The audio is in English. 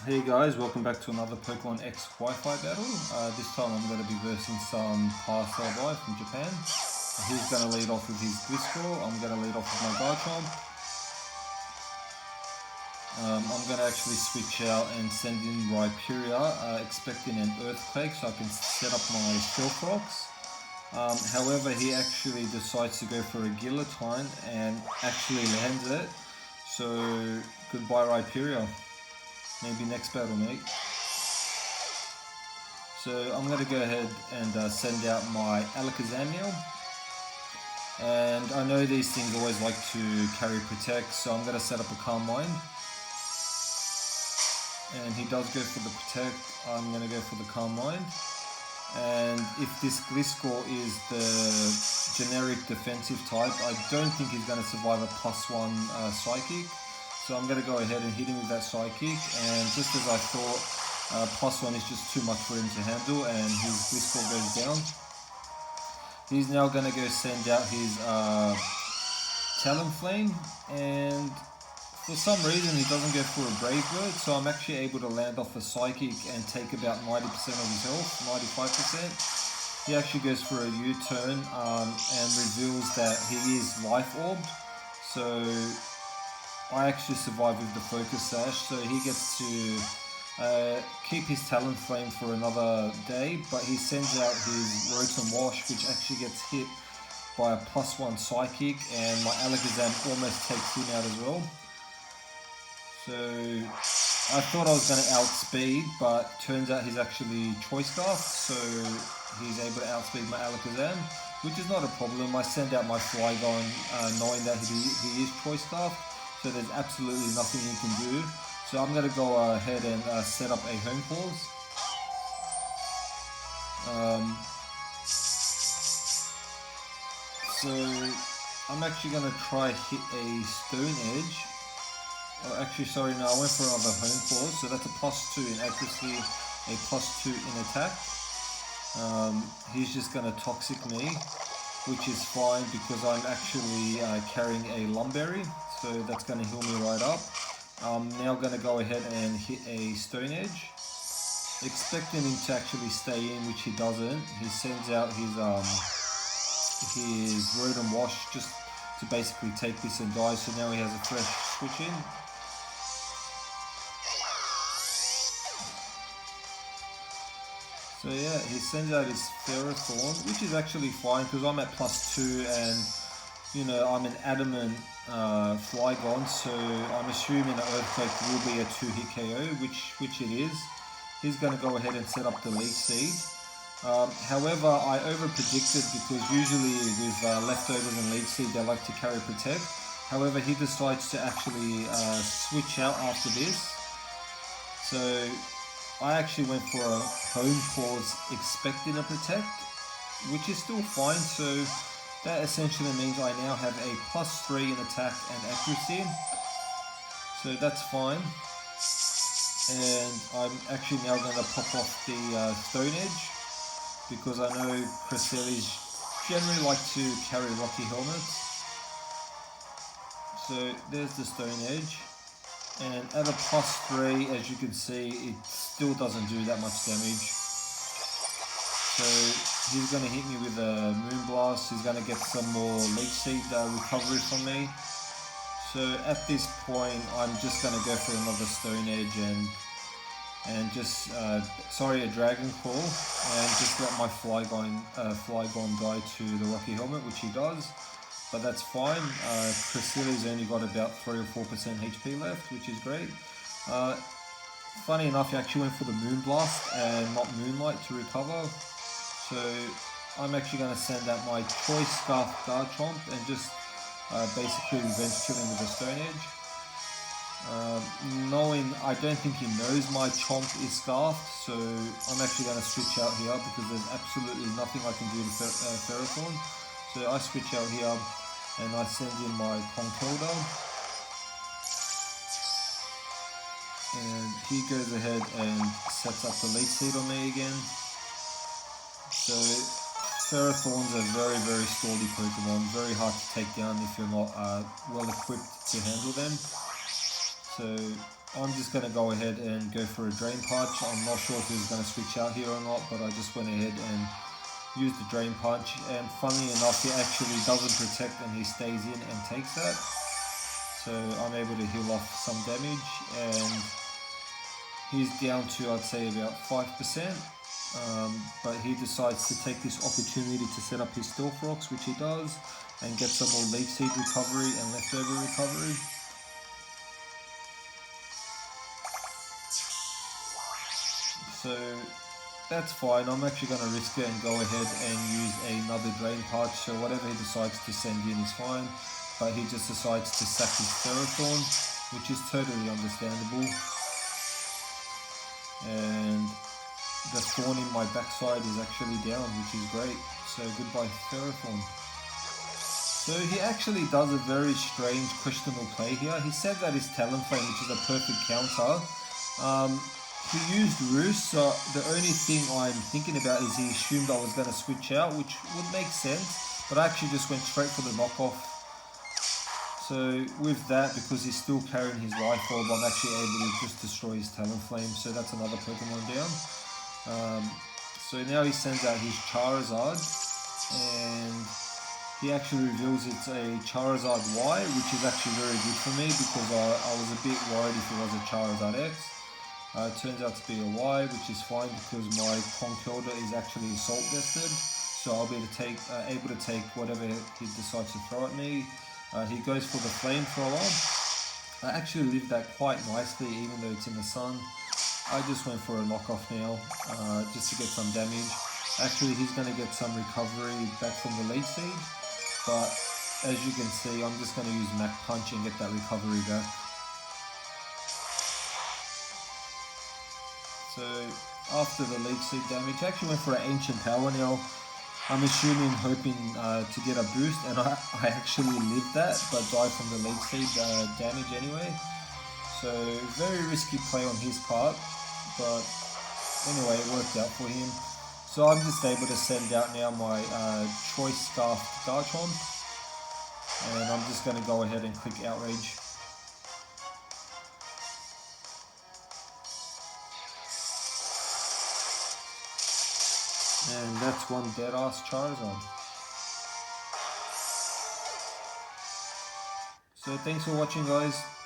Hey guys, welcome back to another Pokemon X Wi-Fi battle. This time I'm going to be versing some Passerby from Japan. He's going to lead off with his Gliscor, I'm going to lead off with my Garchomp. I'm going to actually switch out and send in Rhyperior, expecting an Earthquake so I can set up my Stealth Rocks. However, he actually decides to go for a Guillotine and actually lands it. So, goodbye Rhyperior. Maybe next battle, mate. So I'm going to go ahead and send out my Alakazam now. And I know these things always like to carry Protect, so I'm going to set up a Calm Mind. And he does go for the Protect, I'm going to go for the Calm Mind. And if this Gliscor is the generic defensive type, I don't think he's going to survive a +1 Psychic. So I'm going to go ahead and hit him with that Psychic, and just as I thought, +1 is just too much for him to handle, and his Gliscor goes down. He's now going to go send out his Talonflame, and for some reason he doesn't go for a Brave Bird, so I'm actually able to land off a Psychic and take about 90% of his health, 95%. He actually goes for a U-turn and reveals that he is Life Orbed, so I actually survive with the Focus Sash, so he gets to keep his Talonflame for another day, but he sends out his Rotom Wash, which actually gets hit by a +1 Psychic, and my Alakazam almost takes him out as well. So I thought I was going to outspeed, but turns out he's actually Choice Scarf, so he's able to outspeed my Alakazam, which is not a problem. I send out my Flygon knowing that he is Choice Scarf. So there's absolutely nothing you can do. So I'm going to go ahead and set up a Home Pause. So I'm actually going to try hit a Stone Edge. Oh, actually, sorry, no, I went for another Home Pause. So that's a +2 in accuracy, a +2 in attack. He's just going to Toxic me, which is fine because I'm actually carrying a Lumberry. So that's going to heal me right up. I'm now going to go ahead and hit a Stone Edge, expecting him to actually stay in, which he doesn't. He sends out his Rotom Wash just to basically take this and die. So now he has a fresh switch in. So yeah, he sends out his Ferrothorn, which is actually fine because I'm at +2 and you know, I'm an adamant Flygon, so I'm assuming an Earthquake will be a 2-hit KO, which it is. He's going to go ahead and set up the Leech Seed. However, I over-predicted because usually with Leftovers and Leech Seed they like to carry Protect. However, he decides to actually switch out after this. So I actually went for a Home Pause expecting a Protect, which is still fine. So that essentially means I now have a +3 in attack and accuracy, so that's fine. And I'm actually now going to pop off the Stone Edge because I know Cresselis generally like to carry Rocky Helmets. So there's the Stone Edge, and at a +3, as you can see, it still doesn't do that much damage. So he's going to hit me with a Moonblast, he's going to get some more Leech Seed recovery from me. So at this point I'm just going to go for another Stone Edge and just, a Dragon Claw, and just let my Flygon die to the Rocky Helmet, which he does. But that's fine, Cresselis only got about 3 or 4% HP left, which is great. Funny enough, he actually went for the Moonblast and not Moonlight to recover. So I'm actually going to send out my Choice Scarf Garchomp and just basically revenge kill him with a Stone Edge. Knowing I don't think he knows my Chomp is Scarfed, so I'm actually going to switch out here because there's absolutely nothing I can do to Ferrothorn. So I switch out here and I send in my Conkeldurr. And he goes ahead and sets up the Leech Seed on me again. So Ferrothorns are very, very sturdy Pokemon, very hard to take down if you're not well equipped to handle them. So I'm just going to go ahead and go for a Drain Punch. I'm not sure if he's going to switch out here or not, but I just went ahead and used the Drain Punch. And funnily enough, he actually doesn't protect and he stays in and takes that. So I'm able to heal off some damage, and he's down to, I'd say, about 5%. But he decides to take this opportunity to set up his Stealth Rocks, which he does, and get some more Leaf Seed recovery and leftover recovery. So that's fine. I'm actually going to risk it and go ahead and use another Drain Punch. So whatever he decides to send in is fine, but he just decides to sack his Ferrothorn, which is totally understandable. And the thorn in my backside is actually down, which is great. So goodbye Ferrothorn. So he actually does a very strange, questionable play here. He said that his Talonflame, which is a perfect counter. He used Roost, so the only thing I'm thinking about is he assumed I was going to switch out, which would make sense, but I actually just went straight for the knockoff. So with that, because he's still carrying his Life Orb, I'm actually able to just destroy his Talonflame, so that's another Pokemon down. So now he sends out his Charizard, and he actually reveals it's a Charizard Y, which is actually very good for me because I was a bit worried if it was a Charizard X. It turns out to be a Y, which is fine because my Conkeldurr is actually Assault Vested, so I'll be able to take whatever he decides to throw at me. He goes for the Flamethrower. I actually lived that quite nicely even though it's in the sun. I just went for a knockoff now, just to get some damage. Actually, he's going to get some recovery back from the Leaf Seed, but as you can see, I'm just going to use Mach Punch and get that recovery back. So after the Leaf Seed damage, I actually went for an Ancient Power now. I'm assuming, hoping to get a boost, and I actually lived that, but died from the Leaf Seed damage anyway. So very risky play on his part, but anyway, it worked out for him. So I'm just able to send out now my Choice Scarfed Garchomp, and I'm just going to go ahead and click Outrage. And that's one dead-ass Charizard. So thanks for watching, guys.